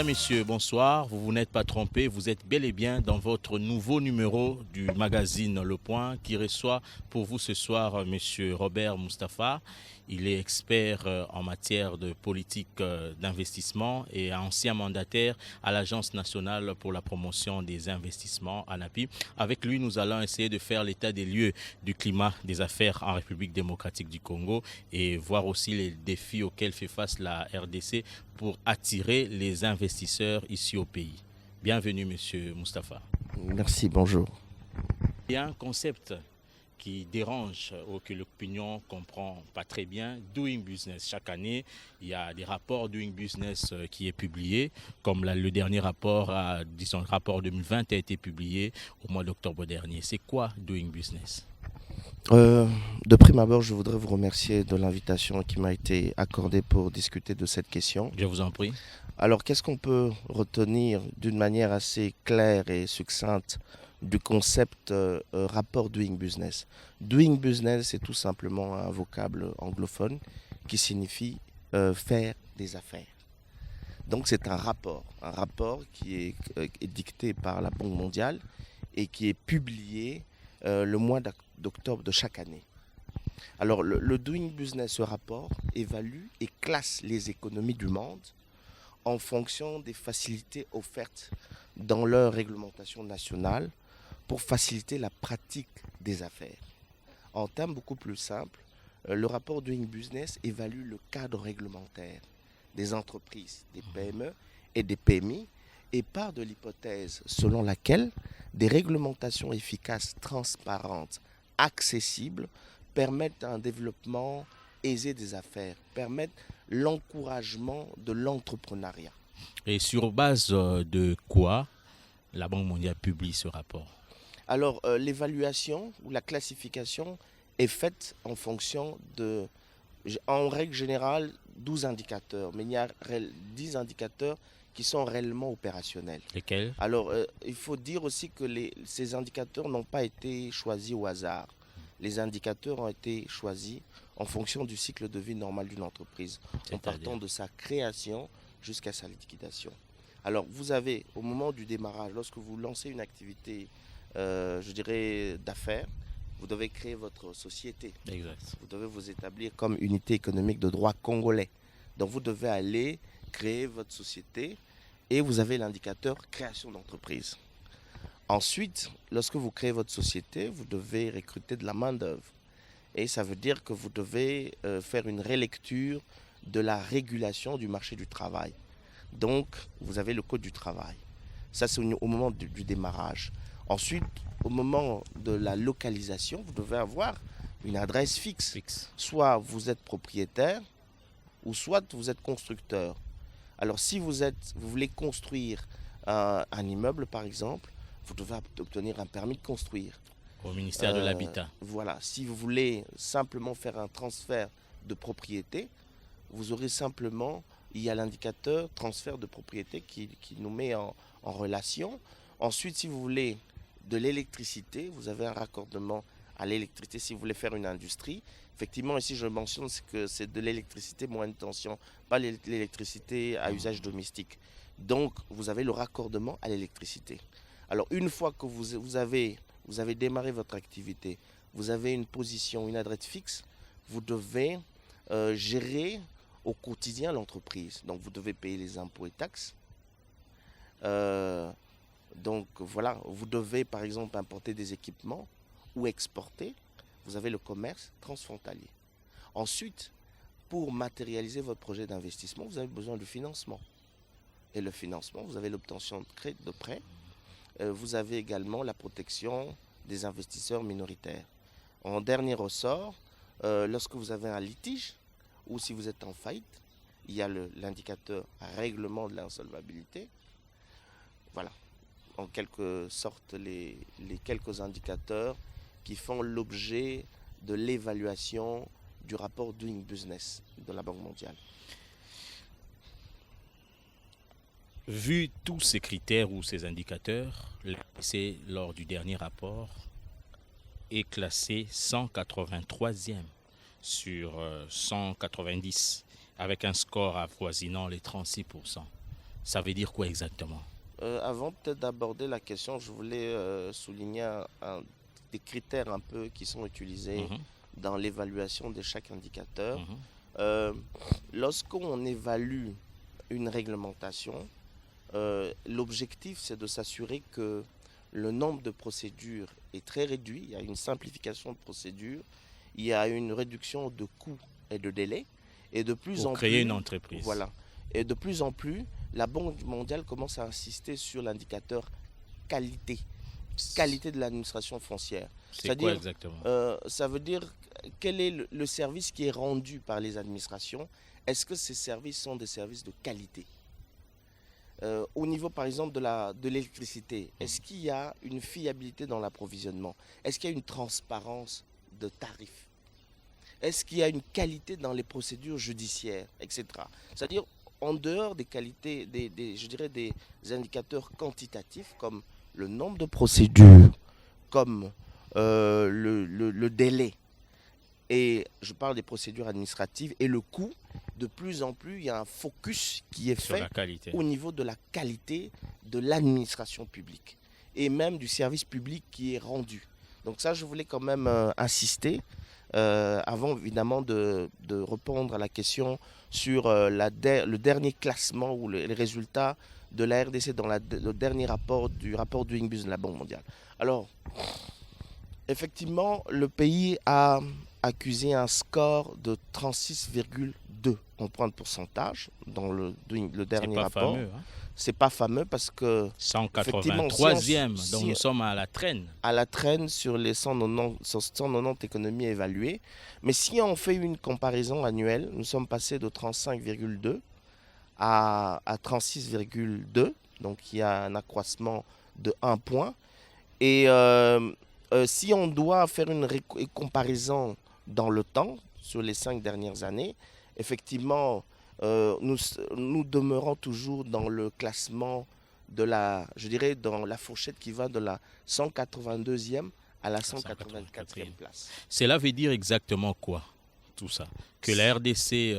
Mesdames, Messieurs, bonsoir. Vous n'êtes pas trompés, vous êtes bel et bien dans votre nouveau numéro du magazine Le Point qui reçoit pour vous ce soir Monsieur Robert Mustapha. Il est expert en matière de politique d'investissement et ancien mandataire à l'Agence nationale pour la promotion des investissements, ANAPI. Avec lui, nous allons essayer de faire l'état des lieux du climat des affaires en République démocratique du Congo et voir aussi les défis auxquels fait face la RDC pour attirer les investisseurs ici au pays. Bienvenue, Monsieur Mustapha. Merci, bonjour. Il y a un concept qui dérange ou que l'opinion ne comprend pas très bien, Doing Business. Chaque année, il y a des rapports Doing Business qui est publié, comme le dernier rapport, disons, le rapport 2020 a été publié au mois d'octobre dernier. C'est quoi Doing Business ? De prime abord, je voudrais vous remercier de l'invitation qui m'a été accordée pour discuter de cette question. Je vous en prie. Alors, qu'est-ce qu'on peut retenir d'une manière assez claire et succincte du concept rapport Doing Business? Doing Business, c'est tout simplement un vocable anglophone qui signifie faire des affaires. Donc, c'est un rapport qui est dicté par la Banque mondiale et qui est publié le mois d'octobre de chaque année. Alors, le Doing Business, ce rapport, évalue et classe les économies du monde en fonction des facilités offertes dans leur réglementation nationale pour faciliter la pratique des affaires. En termes beaucoup plus simples, le rapport Doing Business évalue le cadre réglementaire des entreprises, des PME et des PMI et part de l'hypothèse selon laquelle des réglementations efficaces, transparentes, accessibles, permettent un développement aisé des affaires, permettent l'encouragement de l'entrepreneuriat. Et sur base de quoi la Banque mondiale publie ce rapport? Alors, l'évaluation ou la classification est faite en fonction de, en règle générale, 12 indicateurs, mais il y a 10 indicateurs qui sont réellement opérationnels. Lesquels? Alors, il faut dire aussi que ces indicateurs n'ont pas été choisis au hasard. Les indicateurs ont été choisis en fonction du cycle de vie normal d'une entreprise, en partant de sa création jusqu'à sa liquidation. Alors, vous avez, au moment du démarrage, lorsque vous lancez une activité, je dirais, d'affaires, vous devez créer votre société. Exact. Vous devez vous établir comme unité économique de droit congolais. Donc, vous devez aller créer votre société et vous avez l'indicateur création d'entreprise. Ensuite, lorsque vous créez votre société, vous devez recruter de la main-d'œuvre. Et ça veut dire que vous devez faire une relecture de la régulation du marché du travail. Donc, vous avez le code du travail. Ça, c'est au moment du démarrage. Ensuite, au moment de la localisation, vous devez avoir une adresse fixe. Soit vous êtes propriétaire, ou soit vous êtes constructeur. Alors, si vous voulez construire un immeuble, par exemple, vous devez obtenir un permis de construire. Au ministère de l'Habitat. Voilà. Si vous voulez simplement faire un transfert de propriété, vous aurez simplement, il y a l'indicateur transfert de propriété qui nous met en relation. Ensuite, si vous voulez de l'électricité, vous avez un raccordement à l'électricité si vous voulez faire une industrie. Effectivement, ici, je mentionne que c'est de l'électricité moyenne tension, pas l'électricité à usage domestique. Donc, vous avez le raccordement à l'électricité. Alors, une fois que vous avez démarré votre activité, vous avez une position, une adresse fixe, vous devez gérer au quotidien l'entreprise. Donc, vous devez payer les impôts et taxes. Donc, voilà, vous devez, par exemple, importer des équipements ou exporter. Vous avez le commerce transfrontalier. Ensuite, pour matérialiser votre projet d'investissement, vous avez besoin de financement. Et le financement, vous avez l'obtention de prêts. Vous avez également la protection des investisseurs minoritaires. En dernier ressort, lorsque vous avez un litige ou si vous êtes en faillite, il y a l'indicateur règlement de l'insolvabilité. Voilà, en quelque sorte, les quelques indicateurs qui font l'objet de l'évaluation du rapport Doing Business de la Banque mondiale. Vu tous ces critères ou ces indicateurs, l'RDC, lors du dernier rapport, est classé 183e sur 190, avec un score avoisinant les 36%. Ça veut dire quoi exactement? Avant peut-être d'aborder la question, je voulais souligner des critères un peu qui sont utilisés Mhm, dans l'évaluation de chaque indicateur. mhm. Euh, Lorsqu'on évalue une réglementation, l'objectif c'est de s'assurer que le nombre de procédures est très réduit, il y a une simplification de procédures, il y a une réduction de coûts et de délais, et de plus Pour en créer une plus, entreprise. voilà, et de plus en plus, la Banque mondiale commence à insister sur l'indicateur qualité, qualité de l'administration foncière. C'est quoi C'est-à-dire, exactement? ça veut dire quel est le service qui est rendu par les administrations. Est-ce que ces services sont des services de qualité? Au niveau, par exemple, de l'électricité, est-ce qu'il y a une fiabilité dans l'approvisionnement? Est-ce qu'il y a une transparence de tarifs? Est-ce qu'il y a une qualité dans les procédures judiciaires, etc. C'est-à-dire, en dehors des qualités, je dirais des indicateurs quantitatifs comme le nombre de procédures, comme le délai, et je parle des procédures administratives et le coût, de plus en plus, il y a un focus qui est Sur fait la qualité. au niveau de la qualité de l'administration publique et même du service public qui est rendu. Donc ça, je voulais quand même insister, avant évidemment de répondre à la question sur le dernier classement ou les résultats de la RDC dans le dernier rapport du rapport Doing Business de la Banque mondiale. Alors, effectivement, le pays a accusé un score de 36,2 en point de pourcentage dans le C'est dernier pas rapport. fameux, hein? C'est pas fameux parce que, effectivement, e donc nous sommes à la traîne. à la traîne sur les 190 économies évaluées, mais si on fait une comparaison annuelle, nous sommes passés de 35,2 à 36,2, donc il y a un accroissement de 1 point. Et si on doit faire une comparaison dans le temps, sur les 5 dernières années, effectivement, nous demeurons toujours dans le classement je dirais, dans la fourchette qui va de la 182e à la 184e place. Cela veut dire exactement quoi, tout ça? Que la RDC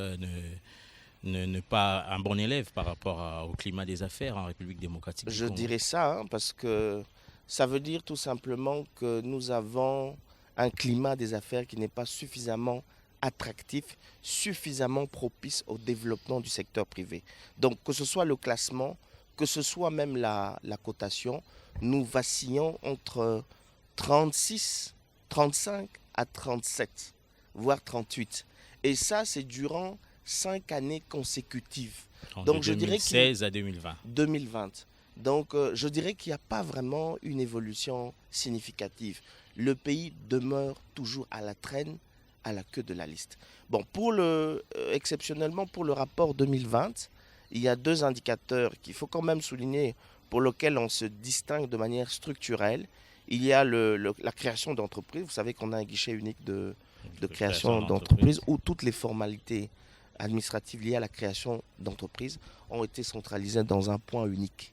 n'est pas un bon élève par rapport au climat des affaires en République démocratique du Je Congo? dirais ça, hein, parce que ça veut dire tout simplement que nous avons un climat des affaires qui n'est pas suffisamment attractif, suffisamment propice au développement du secteur privé. Donc que ce soit le classement, que ce soit même la cotation, nous vacillons entre 36, 35 à 37, voire 38. Et ça, c'est durant 5 années consécutives. De 2016 à 2020. 2020. Donc, je dirais qu'il n'y a pas vraiment une évolution significative. Le pays demeure toujours à la traîne, à la queue de la liste. Bon, exceptionnellement pour le rapport 2020, il y a 2 indicateurs qu'il faut quand même souligner pour lesquels on se distingue de manière structurelle. Il y a la création d'entreprises. Vous savez qu'on a un guichet unique de création d'entreprises où toutes les formalités administratives liées à la création d'entreprises ont été centralisées dans un point unique.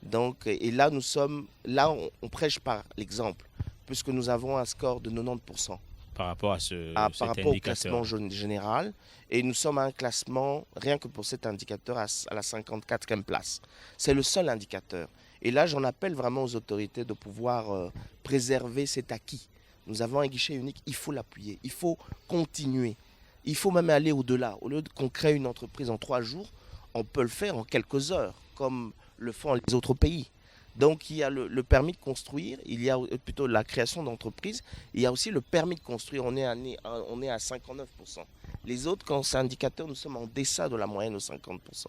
Donc, et là, on prêche par l'exemple, puisque nous avons un score de 90% par rapport à par rapport au classement général. Et nous sommes à un classement, rien que pour cet indicateur, à la 54e place. C'est le seul indicateur. Et là, j'en appelle vraiment aux autorités de pouvoir préserver cet acquis. Nous avons un guichet unique, il faut l'appuyer, il faut continuer. Il faut même aller au-delà. Au lieu qu'on crée une entreprise en 3 jours, on peut le faire en quelques heures, comme le font les autres pays. Donc il y a le permis de construire, il y a plutôt la création d'entreprise, il y a aussi le permis de construire, on est à 59%. Les autres, quand c'est indicateur, nous sommes en deçà de la moyenne de 50%.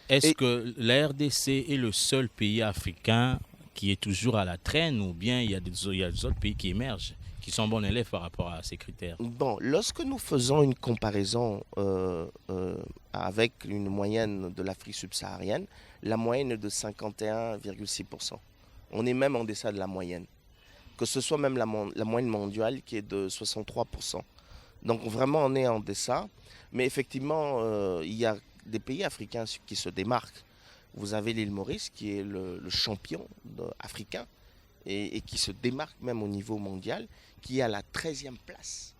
Est-ce que la RDC est le seul pays africain qui est toujours à la traîne ou bien il y a des autres pays qui émergent, qui sont bons élèves par rapport à ces critères? Bon, lorsque nous faisons une comparaison avec une moyenne de l'Afrique subsaharienne, la moyenne est de 51,6%. On est même en deçà de la moyenne. Que ce soit même la moyenne mondiale qui est de 63%. Donc vraiment, on est en deçà. Mais effectivement, il y a des pays africains qui se démarquent. Vous avez l'île Maurice qui est le champion africain et qui se démarque même au niveau mondial, qui est à la 13e place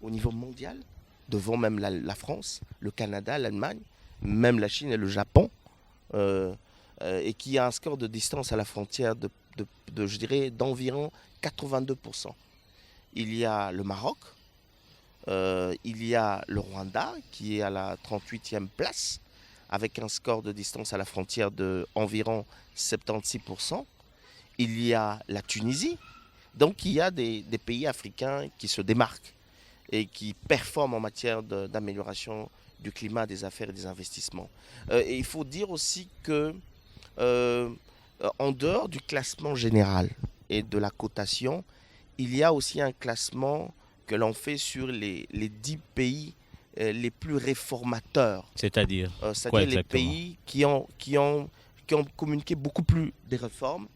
au niveau mondial, devant même la France, le Canada, l'Allemagne, même la Chine et le Japon. et qui a un score de distance à la frontière je dirais, d'environ 82%. Il y a le Maroc, il y a le Rwanda qui est à la 38e place avec un score de distance à la frontière d'environ 76%. Il y a la Tunisie. Donc il y a des pays africains qui se démarquent et qui performent en matière d'amélioration du climat, des affaires et des investissements. Et il faut dire aussi que en dehors du classement général et de la cotation, il y a aussi un classement que l'on fait sur les 10 pays les plus réformateurs. C'est-à-dire les pays qui ont communiqué beaucoup plus des réformes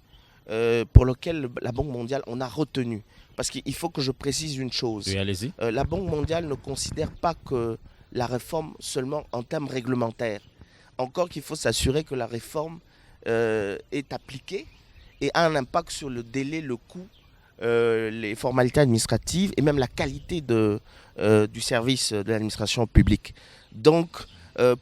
pour lesquelles la Banque mondiale en a retenu. Parce qu'il faut que je précise une chose. Oui, allez-y. La Banque mondiale ne considère pas que la réforme seulement en termes réglementaires. Encore qu'il faut s'assurer que la réforme est appliquée et a un impact sur le délai, le coût, les formalités administratives et même la qualité du service de l'administration publique. Donc,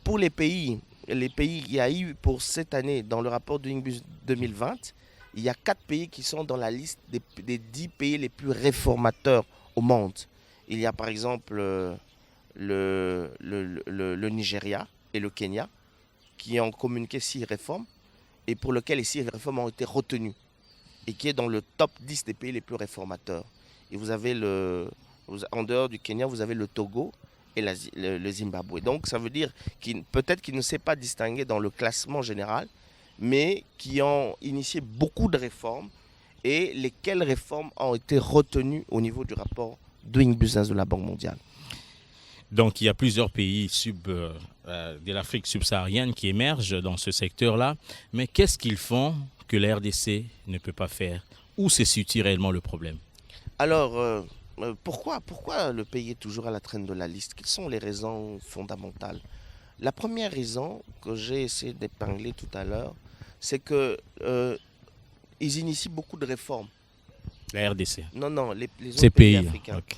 pour les pays, il y a eu pour cette année, dans le rapport de Doing 2020, il y a 4 pays qui sont dans la liste des 10 pays les plus réformateurs au monde. Il y a par exemple le Nigeria et le Kenya qui ont communiqué 6 réformes et pour lesquelles les 6 réformes ont été retenues et qui est dans le top 10 des pays les plus réformateurs. Et vous avez en dehors du Kenya, vous avez le Togo et le Zimbabwe. Donc ça veut dire peut-être qu'il ne s'est pas distingué dans le classement général, mais qui ont initié beaucoup de réformes et lesquelles réformes ont été retenues au niveau du rapport Doing Business de la Banque mondiale. Donc, il y a plusieurs pays de l'Afrique subsaharienne qui émergent dans ce secteur-là. Mais qu'est-ce qu'ils font que la RDC ne peut pas faire? Où se situe réellement le problème? Alors, pourquoi le pays est toujours à la traîne de la liste? Quelles sont les raisons fondamentales? La première raison que j'ai essayé d'épingler tout à l'heure, c'est que ils initient beaucoup de réformes. La RDC? Non, les autres pays africains. Okay.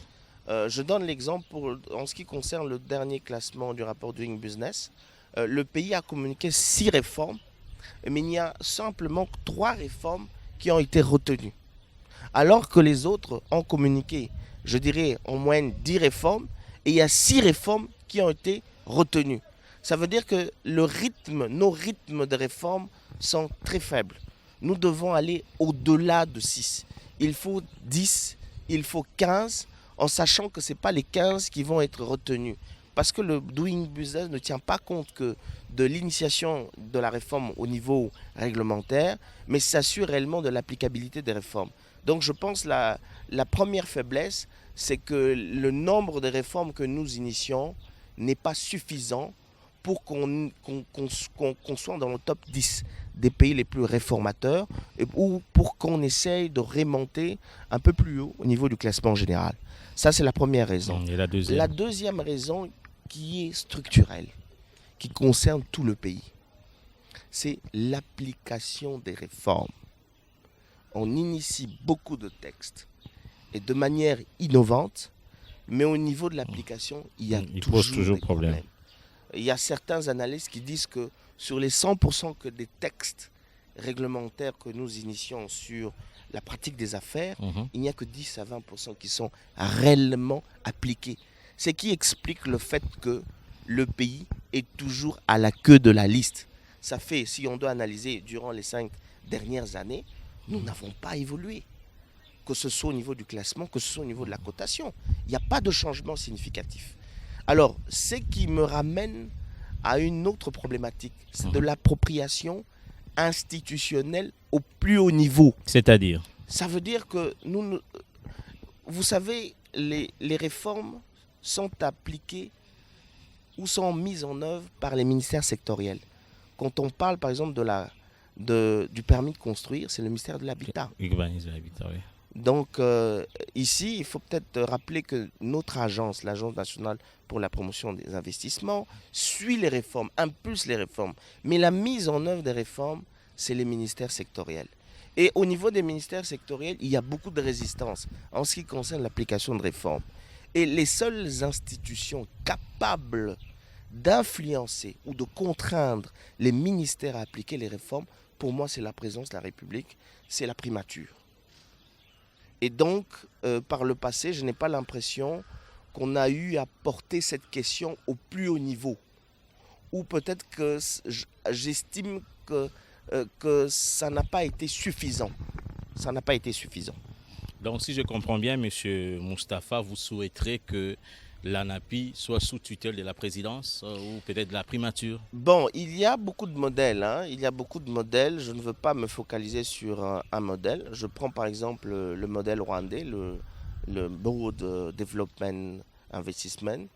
Je donne l'exemple en ce qui concerne le dernier classement du rapport Doing Business. Le pays a communiqué 6 réformes, mais il y a simplement 3 réformes qui ont été retenues. Alors que les autres ont communiqué, je dirais, en moyenne 10 réformes, et il y a 6 réformes qui ont été retenues. Ça veut dire que nos rythmes de réforme sont très faibles. Nous devons aller au-delà de 6. Il faut 10, il faut 15, en sachant que ce n'est pas les 15 qui vont être retenus. Parce que le Doing Business ne tient pas compte que de l'initiation de la réforme au niveau réglementaire, mais s'assure réellement de l'applicabilité des réformes. Donc je pense que la première faiblesse, c'est que le nombre de réformes que nous initions n'est pas suffisant pour qu'on soit dans le top 10 des pays les plus réformateurs ou pour qu'on essaye de remonter un peu plus haut au niveau du classement général. Ça, c'est la première raison. Et la deuxième? La deuxième raison qui est structurelle, qui concerne tout le pays, c'est l'application des réformes. On initie beaucoup de textes et de manière innovante, mais au niveau de l'application, il y a toujours des problèmes. Il y a certains analystes qui disent que sur les 100% que des textes réglementaires que nous initions sur la pratique des affaires, il n'y a que 10 à 20% qui sont réellement appliqués. Ce qui explique le fait que le pays est toujours à la queue de la liste. Ça fait, si on doit analyser durant les 5 dernières années, nous n'avons pas évolué. Que ce soit au niveau du classement, que ce soit au niveau de la cotation. Il n'y a pas de changement significatif. Alors, ce qui me ramène à une autre problématique, c'est de l'appropriation institutionnelle au plus haut niveau. C'est-à-dire? Ça veut dire que vous savez, les réformes sont appliquées ou sont mises en œuvre par les ministères sectoriels. Quand on parle par exemple du permis de construire, c'est le ministère de l'Habitat. Urbanisme de l'Habitat, oui. Donc ici, il faut peut-être rappeler que notre agence, l'Agence nationale pour la promotion des investissements, suit les réformes, impulse les réformes. Mais la mise en œuvre des réformes, c'est les ministères sectoriels. Et au niveau des ministères sectoriels, il y a beaucoup de résistance en ce qui concerne l'application de réformes. Et les seules institutions capables d'influencer ou de contraindre les ministères à appliquer les réformes, pour moi, c'est la présidence de la République, c'est la primature. Et donc, par le passé, je n'ai pas l'impression qu'on a eu à porter cette question au plus haut niveau. Ou peut-être que j'estime que ça n'a pas été suffisant. Ça n'a pas été suffisant. Donc, si je comprends bien, M. Moustapha, vous souhaiterez que l'ANAPI soit sous tutelle de la présidence ou peut-être de la primature? Bon, il y a beaucoup de modèles. Il y a beaucoup de modèles. Je ne veux pas me focaliser sur un modèle. Je prends par exemple le modèle rwandais, le Broad Development Investment.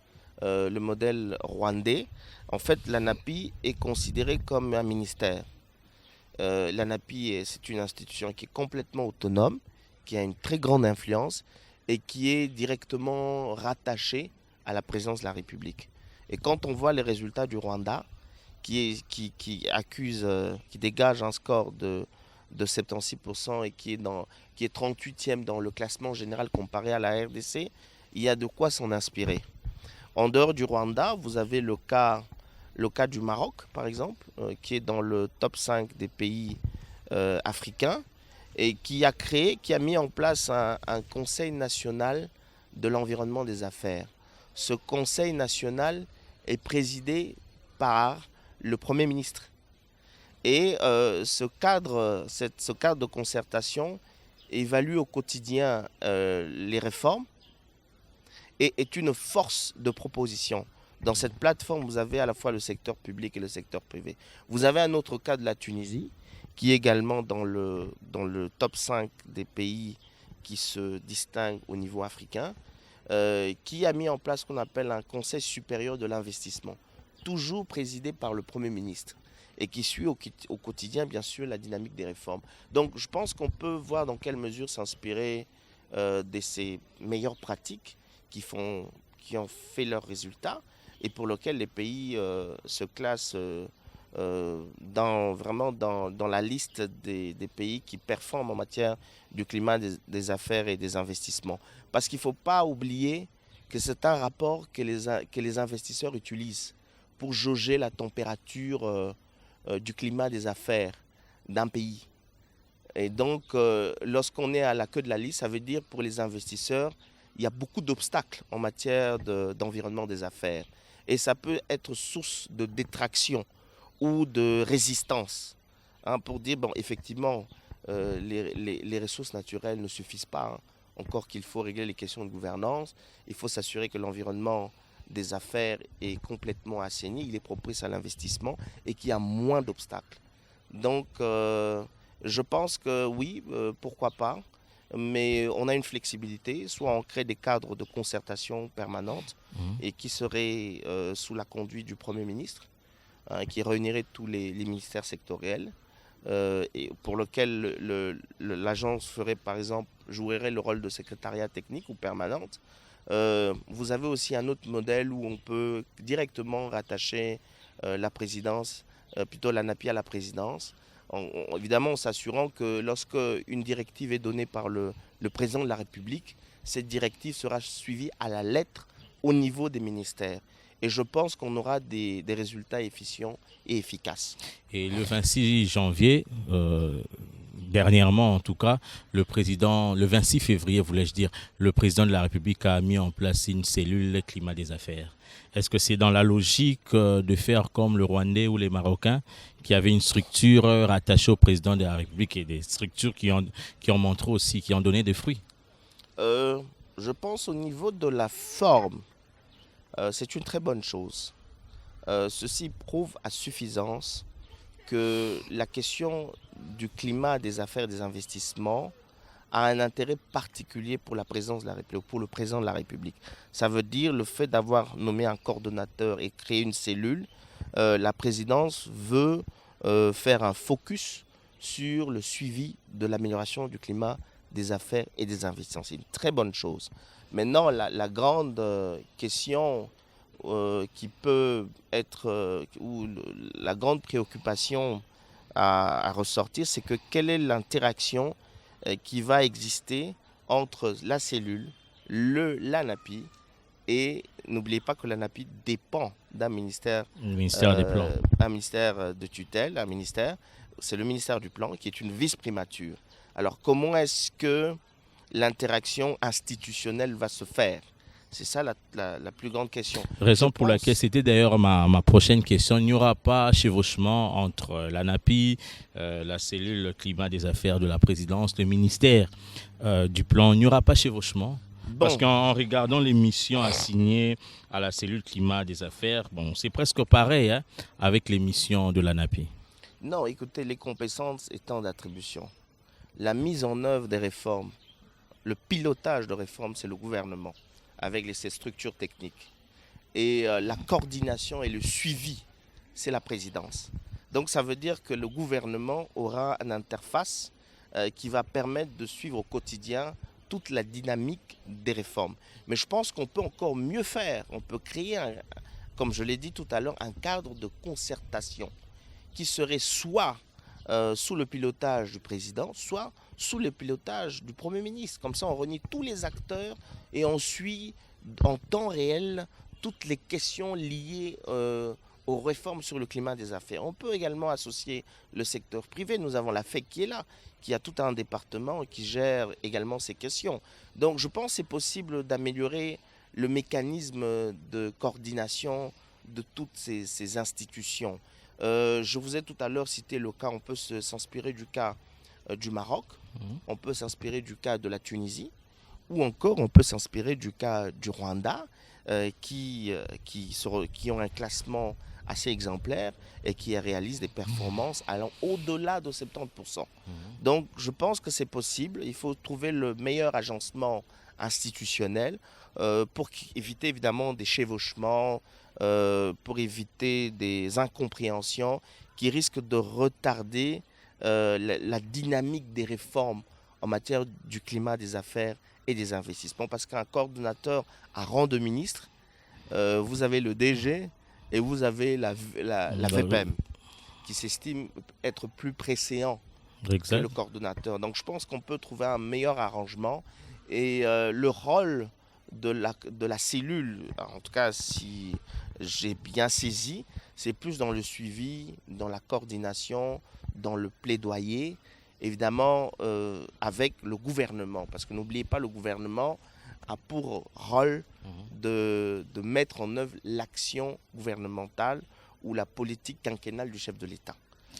Le modèle rwandais, en fait, l'ANAPI est considérée comme un ministère. L'ANAPI, c'est une institution qui est complètement autonome, qui a une très grande influence et qui est directement rattachée à la présidence de la République. Et quand on voit les résultats du Rwanda, qui dégage un score de 76% et qui est 38e dans le classement général comparé à la RDC, il y a de quoi s'en inspirer. En dehors du Rwanda, vous avez le cas du Maroc, par exemple, qui est dans le top 5 des pays africains et qui a mis en place un Conseil national de l'environnement des affaires. Ce Conseil national est présidé par le Premier ministre. Et ce cadre de concertation évalue au quotidien les réformes et est une force de proposition. Dans cette plateforme, vous avez à la fois le secteur public et le secteur privé. Vous avez un autre cas de la Tunisie, qui est également dans le top 5 des pays qui se distinguent au niveau africain, qui a mis en place ce qu'on appelle un Conseil supérieur de l'investissement, toujours présidé par le Premier ministre, et qui suit au quotidien, bien sûr, la dynamique des réformes. Donc, je pense qu'on peut voir dans quelle mesure s'inspirer de ces meilleures pratiques qui ont fait leurs résultats et pour lesquels les pays se classent dans la liste des pays qui performent en matière du climat des affaires et des investissements. Parce qu'il ne faut pas oublier que c'est un rapport que les investisseurs utilisent pour jauger la température du climat des affaires d'un pays. Et donc, lorsqu'on est à la queue de la liste, ça veut dire pour les investisseurs, il y a beaucoup d'obstacles en matière d'environnement des affaires. Et ça peut être source de détraction ou de résistance. Pour dire, bon, effectivement, les ressources naturelles ne suffisent pas. Encore qu'il faut régler les questions de gouvernance. Il faut s'assurer que l'environnement des affaires est complètement assaini, il est propice à l'investissement et qu'il y a moins d'obstacles. Donc, je pense que oui, pourquoi pas. Mais on a une flexibilité, soit on crée des cadres de concertation permanente et qui seraient sous la conduite du Premier ministre, qui réunirait tous les ministères sectoriels, et pour lequel l'agence ferait, par exemple, jouerait le rôle de secrétariat technique ou permanente. Vous avez aussi un autre modèle où on peut directement rattacher la présidence, plutôt l'ANAPI à la présidence, évidemment en s'assurant que lorsque une directive est donnée par le président de la République, cette directive sera suivie à la lettre au niveau des ministères. Et je pense qu'on aura des résultats efficients et efficaces. Et le 26 janvier, dernièrement en tout cas, le 26 février, voulais-je dire, le président de la République a mis en place une cellule climat des affaires. Est-ce que c'est dans la logique de faire comme le Rwandais ou les Marocains, qui avaient une structure rattachée au président de la République et des structures qui ont montré aussi, qui ont donné des fruits? Je pense au niveau de la forme, c'est une très bonne chose. Ceci prouve à suffisance que la question du climat des affaires et des investissements a un intérêt particulier pour la présidence de la République, pour le président de la République. Ça veut dire le fait d'avoir nommé un coordonnateur et créé une cellule, la présidence veut faire un focus sur le suivi de l'amélioration du climat des affaires et des investissements. C'est une très bonne chose. Maintenant, la grande question qui peut être, ou la grande préoccupation à ressortir, c'est que quelle est l'interaction qui va exister entre la cellule, l'ANAPI Et n'oubliez pas que l'ANAPI dépend d'un ministère, Le ministère des Plans. un ministère de tutelle, c'est le ministère du Plan qui est une vice-primature. Alors comment est-ce que l'interaction institutionnelle va se faire? C'est ça la plus grande question. Raison pour laquelle c'était d'ailleurs ma prochaine question. Il n'y aura pas chevauchement entre l'ANAPI, la cellule climat des affaires de la présidence, le ministère du Plan. Il n'y aura pas chevauchement. Parce qu'en regardant les missions assignées à la cellule climat des affaires, c'est presque pareil avec les missions de l'ANAPI. Non, écoutez, les compétences étant d'attribution. La mise en œuvre des réformes, le pilotage de réformes, c'est le gouvernement, avec ses structures techniques. Et la coordination et le suivi, c'est la présidence. Donc ça veut dire que le gouvernement aura une interface qui va permettre de suivre au quotidien toute la dynamique des réformes. Mais je pense qu'on peut encore mieux faire. On peut créer, comme je l'ai dit tout à l'heure, un cadre de concertation qui serait soit sous le pilotage du président, soit sous le pilotage du Premier ministre. Comme ça, on réunit tous les acteurs et on suit en temps réel toutes les questions liées aux réformes sur le climat des affaires. On peut également associer le secteur privé. Nous avons la FEC qui est là, qui a tout un département qui gère également ces questions. Donc je pense que c'est possible d'améliorer le mécanisme de coordination de toutes ces institutions. Je vous ai tout à l'heure cité le cas, on peut s'inspirer du cas du Maroc, on peut s'inspirer du cas de la Tunisie, ou encore on peut s'inspirer du cas du Rwanda, qui ont un classement assez exemplaire et qui réalisent des performances allant au-delà de 70%. Donc je pense que c'est possible, il faut trouver le meilleur agencement institutionnel pour éviter évidemment des chevauchements, pour éviter des incompréhensions qui risquent de retarder la dynamique des réformes en matière du climat des affaires et des investissements. Parce qu'un coordonnateur à rang de ministre, vous avez le DG et vous avez la VPM qui s'estime être plus préséant que le coordonnateur. Donc je pense qu'on peut trouver un meilleur arrangement et le rôle de la cellule, en tout cas si j'ai bien saisi, c'est plus dans le suivi, dans la coordination, dans le plaidoyer, évidemment avec le gouvernement. Parce que n'oubliez pas, le gouvernement a pour rôle de mettre en œuvre l'action gouvernementale ou la politique quinquennale du chef de l'État.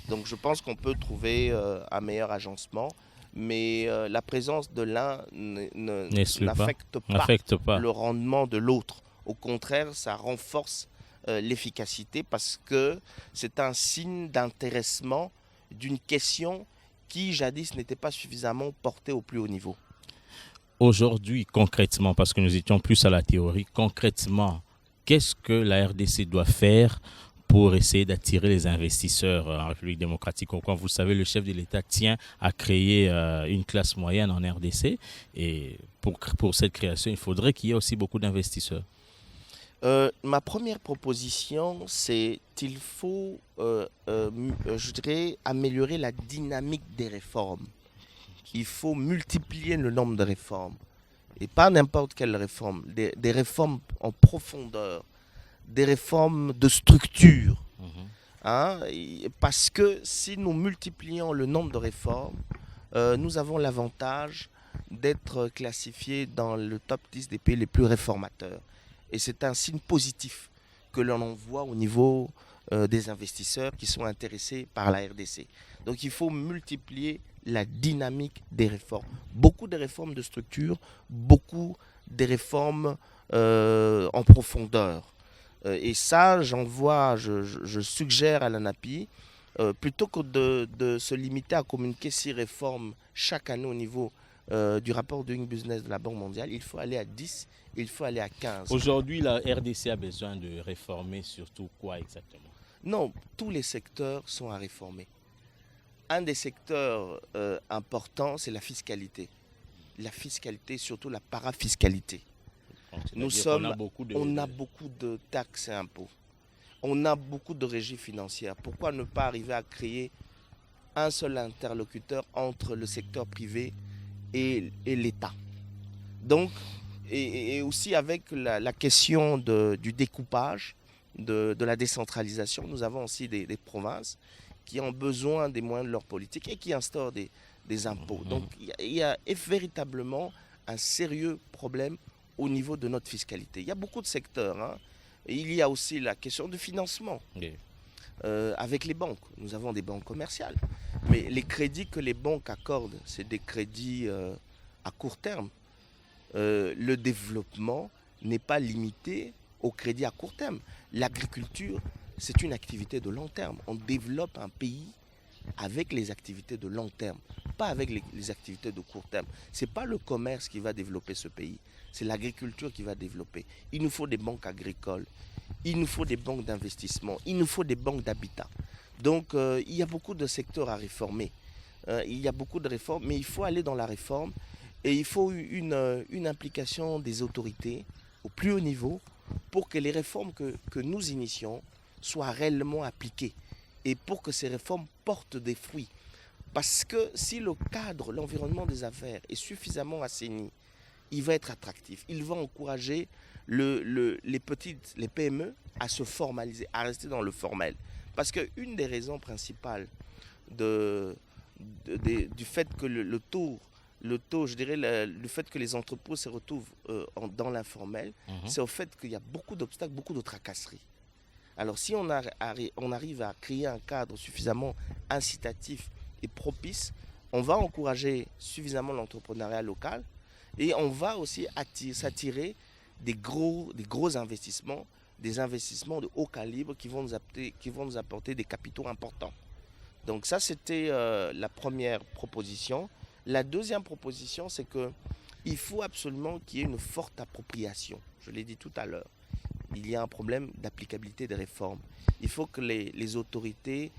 Donc je pense qu'on peut trouver un meilleur agencement, mais la présence de l'un n'affecte pas le rendement de l'autre. Au contraire, ça renforce l'efficacité parce que c'est un signe d'intéressement d'une question qui jadis n'était pas suffisamment portée au plus haut niveau. Aujourd'hui, concrètement, parce que nous étions plus à la théorie, concrètement, qu'est-ce que la RDC doit faire pour essayer d'attirer les investisseurs en République démocratique? Comme vous le savez, le chef de l'État tient à créer une classe moyenne en RDC. Et pour cette création, il faudrait qu'il y ait aussi beaucoup d'investisseurs. Ma première proposition, c'est qu'il faut, je dirais, améliorer la dynamique des réformes. Il faut multiplier le nombre de réformes. Et pas n'importe quelle réforme, des réformes en profondeur, des réformes de structure. Parce que si nous multiplions le nombre de réformes, nous avons l'avantage d'être classifiés dans le top 10 des pays les plus réformateurs. Et c'est un signe positif que l'on envoie au niveau des investisseurs qui sont intéressés par la RDC. Donc il faut multiplier la dynamique des réformes. Beaucoup de réformes de structure, beaucoup de réformes en profondeur. Et ça, je suggère à l'ANAPI, plutôt que de se limiter à communiquer 6 réformes chaque année au niveau du rapport Doing Business de la Banque mondiale, il faut aller à 10, il faut aller à 15. Aujourd'hui, la RDC a besoin de réformer surtout quoi exactement? Non, tous les secteurs sont à réformer. Un des secteurs importants, c'est la fiscalité. La fiscalité, surtout la parafiscalité. On a beaucoup de taxes et impôts. On a beaucoup de régies financières. Pourquoi ne pas arriver à créer un seul interlocuteur entre le secteur privé et l'État? Donc, et aussi avec la question du découpage, de la décentralisation. Nous avons aussi des provinces qui ont besoin des moyens de leur politique et qui instaurent des impôts. Donc il y a véritablement un sérieux problème au niveau de notre fiscalité. Il y a beaucoup de secteurs. Hein. Et il y a aussi la question du financement. Oui. Avec les banques. Nous avons des banques commerciales. Mais les crédits que les banques accordent, c'est des crédits à court terme. Le développement n'est pas limité au crédit à court terme. L'agriculture, c'est une activité de long terme. On développe un pays avec les activités de long terme, pas avec les activités de court terme. Ce n'est pas le commerce qui va développer ce pays, c'est l'agriculture qui va développer. Il nous faut des banques agricoles, il nous faut des banques d'investissement, il nous faut des banques d'habitat. Donc il y a beaucoup de secteurs à réformer. Il y a beaucoup de réformes, mais il faut aller dans la réforme et il faut une implication des autorités au plus haut niveau pour que les réformes que nous initions soient réellement appliquées et pour que ces réformes portent des fruits. Parce que si le cadre, l'environnement des affaires est suffisamment assaini, il va être attractif. Il va encourager les PME à se formaliser, à rester dans le formel. Parce qu'une des raisons principales du fait que le taux, je dirais, le fait que les entreprises se retrouvent dans l'informel, c'est au fait qu'il y a beaucoup d'obstacles, beaucoup de tracasseries. Alors si on arrive à créer un cadre suffisamment incitatif et propice, on va encourager suffisamment l'entrepreneuriat local et on va aussi s'attirer des gros investissements, des investissements de haut calibre qui vont nous apporter des capitaux importants. Donc ça, c'était la première proposition. La deuxième proposition, c'est qu'il faut absolument qu'il y ait une forte appropriation. Je l'ai dit tout à l'heure. Il y a un problème d'applicabilité des réformes. Il faut que les autorités,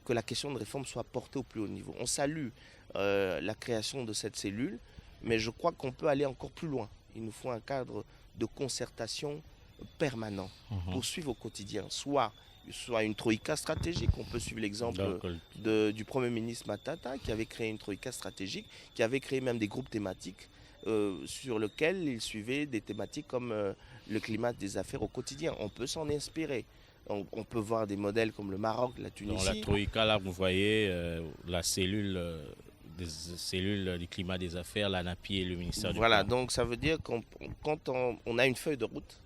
que la question de réforme soit portée au plus haut niveau. On salue la création de cette cellule, mais je crois qu'on peut aller encore plus loin. Il nous faut un cadre de concertation permanent pour suivre au quotidien, soit une troïka stratégique. On peut suivre l'exemple du Premier ministre Matata qui avait créé une troïka stratégique, qui avait créé même des groupes thématiques sur lesquels il suivait des thématiques comme le climat des affaires au quotidien. On peut s'en inspirer. On peut voir des modèles comme le Maroc, la Tunisie. Dans la troïka, là, vous voyez la cellule du climat des affaires, l'ANAPI et le ministère du Plan. Voilà, donc ça veut dire quand on a une feuille de route,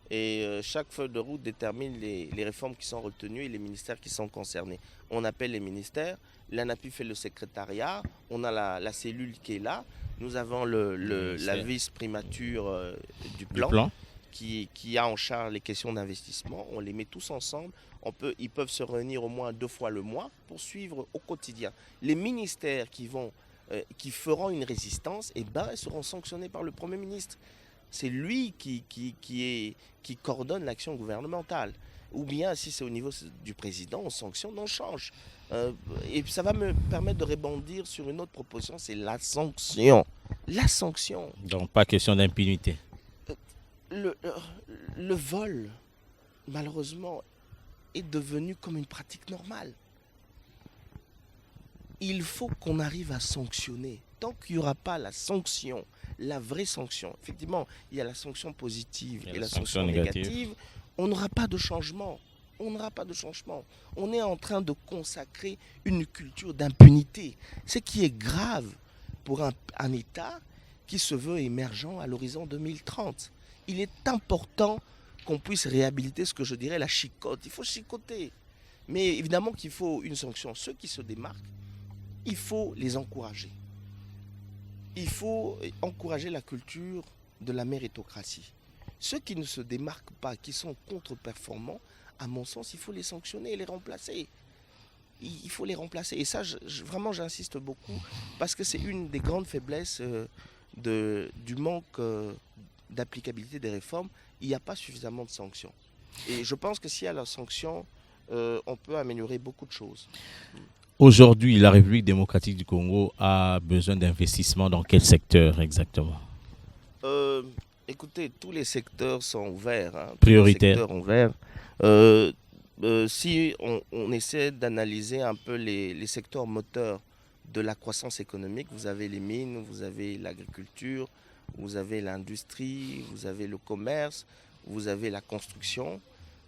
et chaque feuille de route détermine les réformes qui sont retenues et les ministères qui sont concernés. On appelle les ministères, l'ANAPI fait le secrétariat, on a la cellule qui est là, nous avons la vice-primature du plan. Qui a en charge les questions d'investissement. On les met tous ensemble. Ils peuvent se réunir au moins 2 fois le mois pour suivre au quotidien. Les ministères qui feront une résistance, seront sanctionnés par le Premier ministre. C'est lui qui coordonne l'action gouvernementale. Ou bien, si c'est au niveau du président, on sanctionne, on change. Et ça va me permettre de rebondir sur une autre proposition, c'est la sanction. La sanction. Donc, pas question d'impunité. Le vol, malheureusement, est devenu comme une pratique normale. Il faut qu'on arrive à sanctionner. Tant qu'il n'y aura pas la sanction, la vraie sanction, effectivement, il y a la sanction positive et la sanction négative, on n'aura pas de changement. On n'aura pas de changement. On est en train de consacrer une culture d'impunité. Ce qui est grave pour un État qui se veut émergent à l'horizon 2030. Il est important qu'on puisse réhabiliter ce que je dirais la chicote. Il faut chicoter. Mais évidemment qu'il faut une sanction. Ceux qui se démarquent, il faut les encourager. Il faut encourager la culture de la méritocratie. Ceux qui ne se démarquent pas, qui sont contre-performants, à mon sens, il faut les sanctionner et les remplacer. Il faut les remplacer. Et ça, vraiment, j'insiste beaucoup parce que c'est une des grandes faiblesses du manque d'applicabilité des réformes. Il n'y a pas suffisamment de sanctions. Et je pense que s'il y a la sanction, on peut améliorer beaucoup de choses. Aujourd'hui, la République démocratique du Congo a besoin d'investissements dans quel secteur exactement? Écoutez, tous les secteurs sont ouverts. Hein, prioritaires. Tous les secteurs ouverts. Si on essaie d'analyser un peu les secteurs moteurs de la croissance économique, vous avez les mines, vous avez l'agriculture, vous avez l'industrie, vous avez le commerce, vous avez la construction.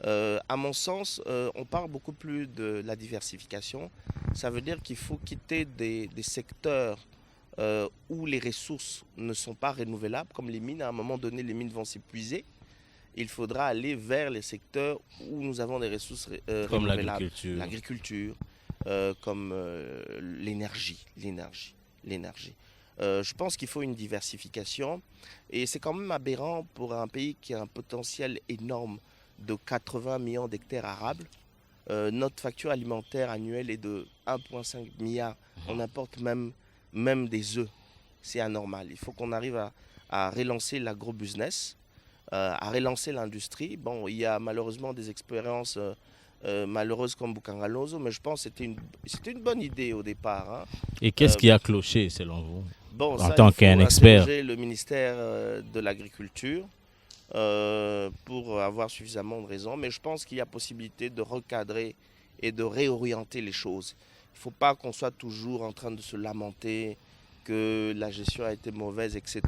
À mon sens, on parle beaucoup plus de la diversification. Ça veut dire qu'il faut quitter des secteurs où les ressources ne sont pas renouvelables, comme les mines. À un moment donné, les mines vont s'épuiser. Il faudra aller vers les secteurs où nous avons des ressources Comme renouvelables. l'agriculture. L'agriculture, comme l'énergie. Je pense qu'il faut une diversification et c'est quand même aberrant pour un pays qui a un potentiel énorme de 80 millions d'hectares arables. Notre facture alimentaire annuelle est de 1,5 milliard. On importe même des œufs. C'est anormal. Il faut qu'on arrive à relancer l'agro-business, à relancer l'industrie. Bon, il y a malheureusement des expériences malheureuses comme Bukangalozo, mais je pense que c'était une bonne idée au départ. Hein. Et qu'est-ce qui a cloché selon vous, Bon, en ça, tant il faut qu'un expert? interroger le ministère de l'Agriculture pour avoir suffisamment de raisons, mais je pense qu'il y a possibilité de recadrer et de réorienter les choses. Il ne faut pas qu'on soit toujours en train de se lamenter que la gestion a été mauvaise, etc.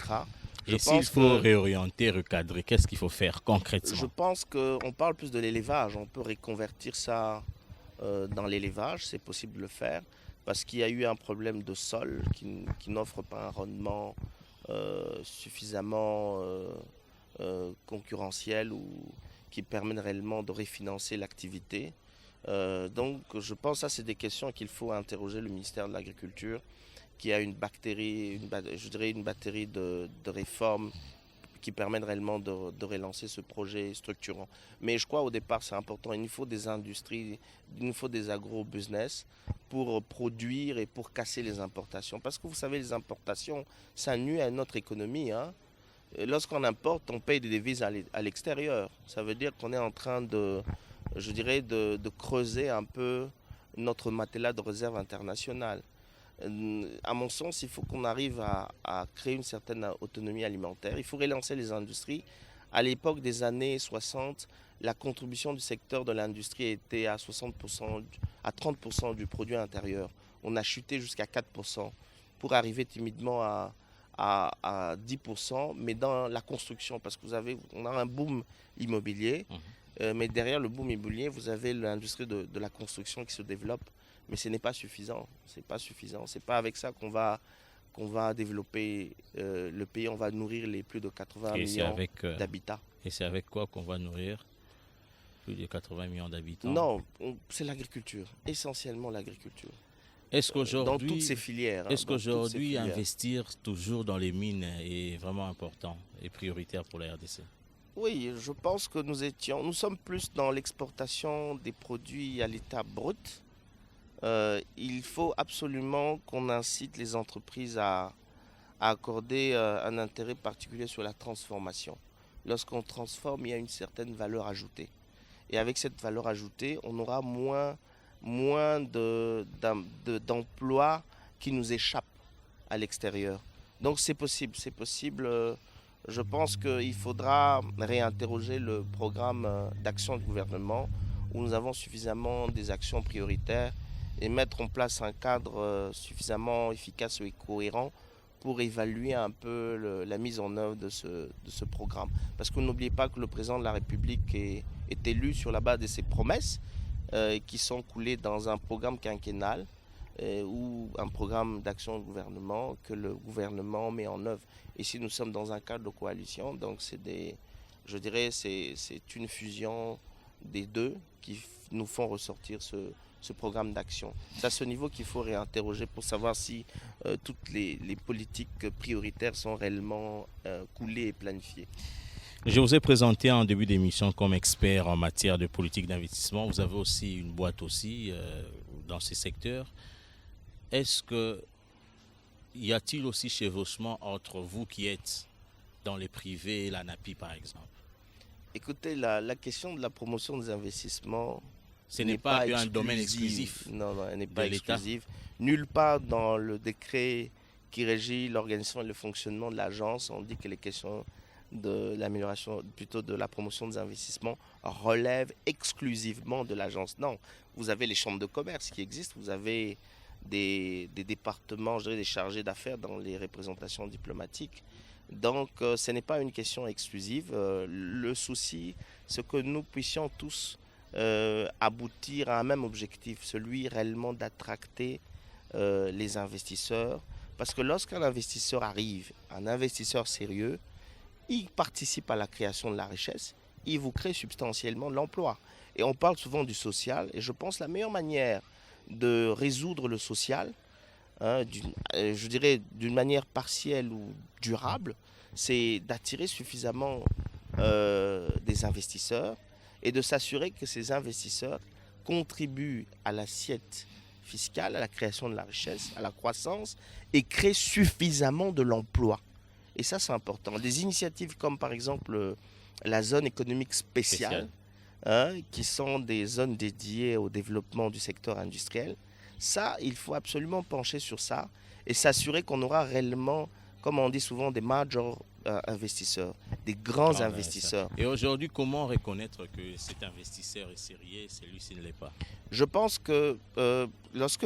Et s'il faut réorienter, recadrer, qu'est-ce qu'il faut faire concrètement? Je pense qu'on parle plus de l'élevage. On peut reconvertir ça dans l'élevage, c'est possible de le faire, parce qu'il y a eu un problème de sol qui n'offre pas un rendement suffisamment concurrentiel ou qui permet réellement de refinancer l'activité. Donc je pense que ça, c'est des questions qu'il faut interroger le ministère de l'Agriculture, qui a une batterie de réformes qui permettent réellement de relancer ce projet structurant. Mais je crois au départ c'est important, il nous faut des industries, il nous faut des agro-business pour produire et pour casser les importations. Parce que vous savez, les importations, ça nuit à notre économie. Hein. Lorsqu'on importe, on paye des devises à l'extérieur. Ça veut dire qu'on est en train de creuser un peu notre matelas de réserve internationale. À mon sens, il faut qu'on arrive à créer une certaine autonomie alimentaire. Il faut relancer les industries. À l'époque des années 60, la contribution du secteur de l'industrie était à 60%, à 30% du produit intérieur. On a chuté jusqu'à 4% pour arriver timidement à 10%, mais dans la construction, parce que on a un boom immobilier, mais derrière le boom immobilier, vous avez l'industrie de la construction qui se développe. Mais ce n'est pas suffisant. C'est pas suffisant. C'est pas avec ça qu'on va développer le pays. On va nourrir les plus de 80 millions d'habitants. Et c'est avec quoi qu'on va nourrir plus de 80 millions d'habitants? Non, c'est l'agriculture. Essentiellement l'agriculture. Est-ce qu'aujourd'hui, dans toutes ces filières. Est-ce qu'aujourd'hui investir toujours dans les mines est vraiment important et prioritaire pour la RDC? Oui, je pense que nous sommes plus dans l'exportation des produits à l'état brut. Il faut absolument qu'on incite les entreprises à accorder un intérêt particulier sur la transformation. Lorsqu'on transforme, il y a une certaine valeur ajoutée. Et avec cette valeur ajoutée, on aura moins d'emplois qui nous échappent à l'extérieur. Donc c'est possible. Je pense qu'il faudra réinterroger le programme d'action du gouvernement où nous avons suffisamment des actions prioritaires et mettre en place un cadre suffisamment efficace et cohérent pour évaluer un peu la mise en œuvre de ce programme. Parce que n'oubliez pas que le président de la République est élu sur la base de ses promesses qui sont coulées dans un programme quinquennal ou un programme d'action du gouvernement que le gouvernement met en œuvre. Ici, nous sommes dans un cadre de coalition, donc c'est une fusion des deux qui nous font ressortir ce programme d'action. C'est à ce niveau qu'il faut réinterroger pour savoir si toutes les politiques prioritaires sont réellement coulées et planifiées. Je vous ai présenté en début d'émission comme expert en matière de politique d'investissement. Vous avez aussi une boîte aussi dans ces secteurs. Y a-t-il aussi chevauchement entre vous qui êtes dans les privés et la NAPI par exemple? Écoutez, la question de la promotion des investissements, ce n'est pas un domaine exclusif. Non, elle n'est pas exclusive. Nulle part dans le décret qui régit l'organisation et le fonctionnement de l'agence, on dit que les questions de l'amélioration, plutôt de la promotion des investissements, relèvent exclusivement de l'agence. Non, vous avez les chambres de commerce qui existent, vous avez des départements, je dirais, des chargés d'affaires dans les représentations diplomatiques. Donc, ce n'est pas une question exclusive. Le souci, c'est que nous puissions tous aboutir à un même objectif, celui réellement d'attracter les investisseurs. Parce que lorsqu'un investisseur arrive, un investisseur sérieux, il participe à la création de la richesse, il vous crée substantiellement de l'emploi. Et on parle souvent du social, et je pense que la meilleure manière de résoudre le social, je dirais d'une manière partielle ou durable, c'est d'attirer suffisamment des investisseurs et de s'assurer que ces investisseurs contribuent à l'assiette fiscale, à la création de la richesse, à la croissance et créent suffisamment de l'emploi. Et ça, c'est important. Des initiatives comme par exemple la zone économique spéciale, qui sont des zones dédiées au développement du secteur industriel, ça, il faut absolument pencher sur ça et s'assurer qu'on aura réellement, comme on dit souvent, des major investisseurs, des grands investisseurs. Et aujourd'hui, comment reconnaître que cet investisseur est sérieux, celui-ci ne l'est pas? Je pense que lorsque,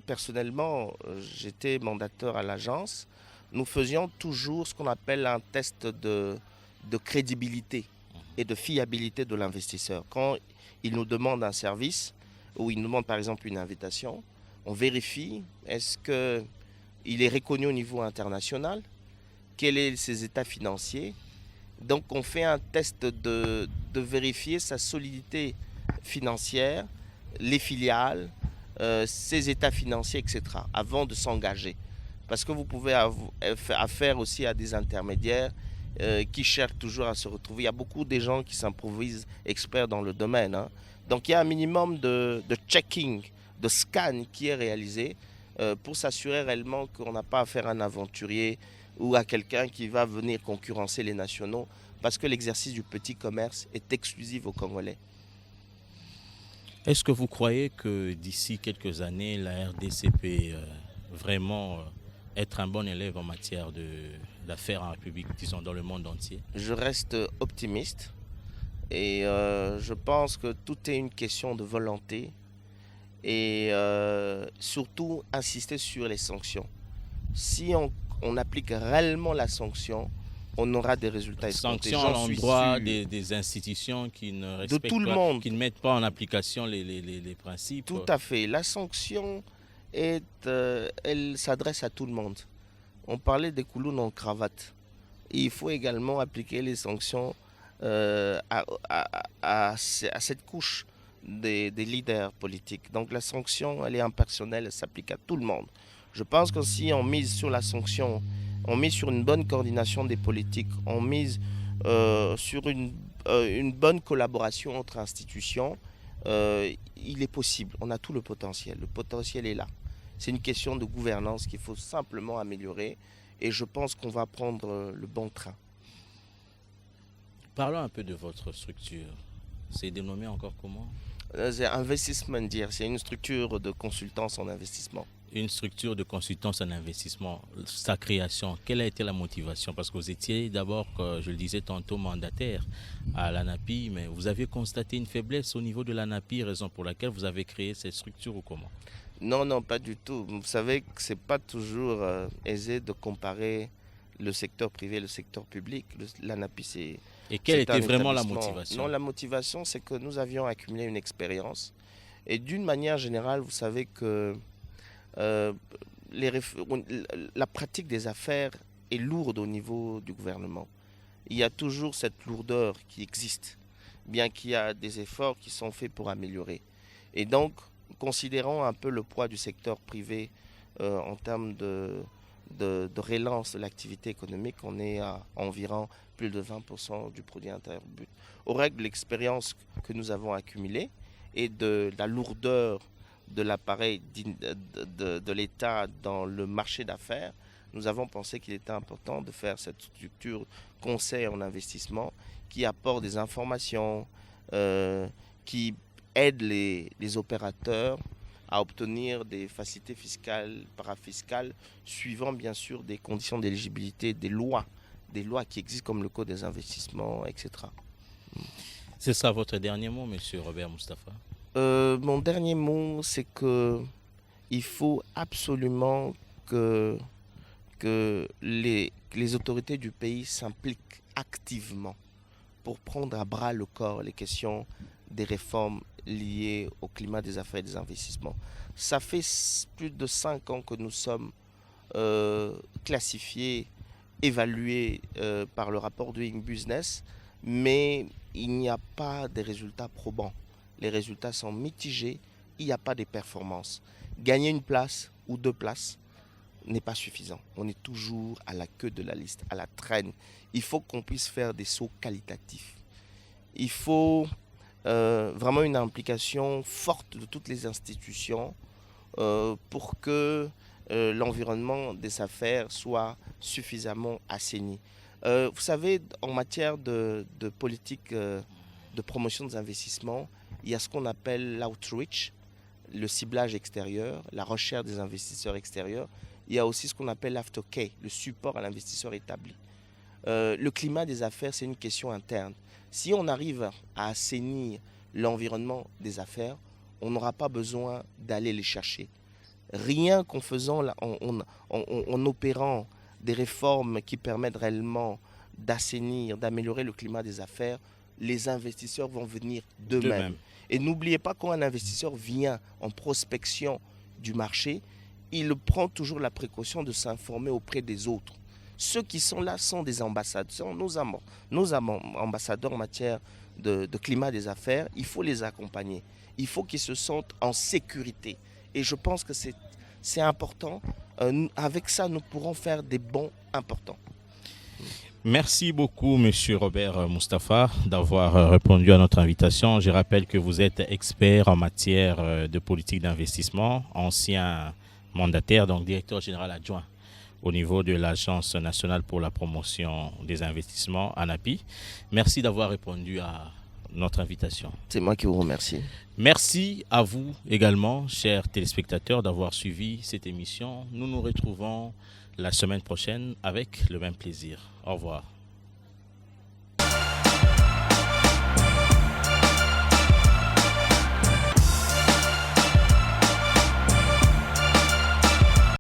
personnellement, j'étais mandateur à l'agence, nous faisions toujours ce qu'on appelle un test de crédibilité et de fiabilité de l'investisseur. Quand il nous demande un service ou il nous demande par exemple une invitation, on vérifie est-ce qu'il est reconnu au niveau international, quels sont ses états financiers. Donc on fait un test de vérifier sa solidité financière, les filiales, ses états financiers, etc. avant de s'engager. Parce que vous pouvez faire affaire aussi à des intermédiaires qui cherchent toujours à se retrouver. Il y a beaucoup de gens qui s'improvisent experts dans le domaine. Donc il y a un minimum de checking, de scan qui est réalisé pour s'assurer réellement qu'on n'a pas affaire à un aventurier ou à quelqu'un qui va venir concurrencer les nationaux, parce que l'exercice du petit commerce est exclusif aux Congolais. Est-ce que vous croyez que d'ici quelques années, la RDC peut vraiment être un bon élève en matière d'affaires en République, disons dans le monde entier? Je reste optimiste et je pense que tout est une question de volonté et surtout insister sur les sanctions. Si on applique réellement la sanction, on aura des résultats escomptés. Sanctions à l'endroit des institutions qui ne respectent de tout le pas, monde, qui ne mettent pas en application les principes. Tout à fait. La sanction, elle s'adresse à tout le monde. On parlait des coulous en cravate. Il faut également appliquer les sanctions à cette couche des leaders politiques. Donc la sanction, elle est impersonnelle, elle s'applique à tout le monde. Je pense que si on mise sur la sanction, on mise sur une bonne coordination des politiques, on mise sur une bonne collaboration entre institutions, il est possible. On a tout le potentiel. Le potentiel est là. C'est une question de gouvernance qu'il faut simplement améliorer et je pense qu'on va prendre le bon train. Parlons un peu de votre structure. C'est dénommé encore comment? C'est Investment Deer, c'est une structure de consultance en investissement. Une structure de consultance en investissement, sa création, quelle a été la motivation? Parce que vous étiez d'abord, je le disais tantôt, mandataire à l'ANAPI, mais vous avez constaté une faiblesse au niveau de l'ANAPI, raison pour laquelle vous avez créé cette structure ou comment? Non, pas du tout. Vous savez que ce n'est pas toujours aisé de comparer le secteur privé et le secteur public. L'ANAPI, c'est... Et quelle était vraiment la motivation? Non, la motivation, c'est que nous avions accumulé une expérience. Et d'une manière générale, vous savez que la pratique des affaires est lourde au niveau du gouvernement. Il y a toujours cette lourdeur qui existe, bien qu'il y a des efforts qui sont faits pour améliorer. Et donc, considérant un peu le poids du secteur privé en termes de relance de l'activité économique, on est à environ plus de 20% du produit intérieur brut. Au règle de l'expérience que nous avons accumulée et de la lourdeur de l'appareil de l'État dans le marché d'affaires, nous avons pensé qu'il était important de faire cette structure conseil en investissement qui apporte des informations, qui aide les opérateurs à obtenir des facilités fiscales, parafiscales, suivant bien sûr des conditions d'éligibilité, des lois qui existent comme le Code des investissements, etc. Ce sera votre dernier mot, monsieur Robert Mustapha? Mon dernier mot, c'est qu'il faut absolument que que les autorités du pays s'impliquent activement pour prendre à bras le corps les questions des réformes liées au climat des affaires et des investissements. Ça fait plus de 5 ans que nous sommes classifiés, évalués par le rapport Doing Business, mais il n'y a pas de résultats probants. Les résultats sont mitigés, il n'y a pas de performances. Gagner une place ou 2 places n'est pas suffisant. On est toujours à la queue de la liste, à la traîne. Il faut qu'on puisse faire des sauts qualitatifs. Il faut vraiment une implication forte de toutes les institutions pour que l'environnement des affaires soit suffisamment assaini. Vous savez, en matière de politique de promotion des investissements, il y a ce qu'on appelle l'outreach, le ciblage extérieur, la recherche des investisseurs extérieurs. Il y a aussi ce qu'on appelle l'aftercare, le support à l'investisseur établi. Le climat des affaires, c'est une question interne. Si on arrive à assainir l'environnement des affaires, on n'aura pas besoin d'aller les chercher. Rien qu'en faisant, en opérant des réformes qui permettent réellement d'assainir, d'améliorer le climat des affaires, les investisseurs vont venir d'eux-mêmes. Et n'oubliez pas, quand un investisseur vient en prospection du marché, il prend toujours la précaution de s'informer auprès des autres. Ceux qui sont là sont des ambassadeurs, nos ambassadeurs en matière de climat des affaires. Il faut les accompagner. Il faut qu'ils se sentent en sécurité. Et je pense que c'est important. Avec ça, nous pourrons faire des bons importants. Merci beaucoup, Monsieur Robert Mustapha, d'avoir répondu à notre invitation. Je rappelle que vous êtes expert en matière de politique d'investissement, ancien mandataire, donc directeur général adjoint au niveau de l'Agence nationale pour la promotion des investissements, ANAPI. Merci d'avoir répondu à notre invitation. C'est moi qui vous remercie. Merci à vous également, chers téléspectateurs, d'avoir suivi cette émission. Nous nous retrouvons la semaine prochaine avec le même plaisir. Au revoir.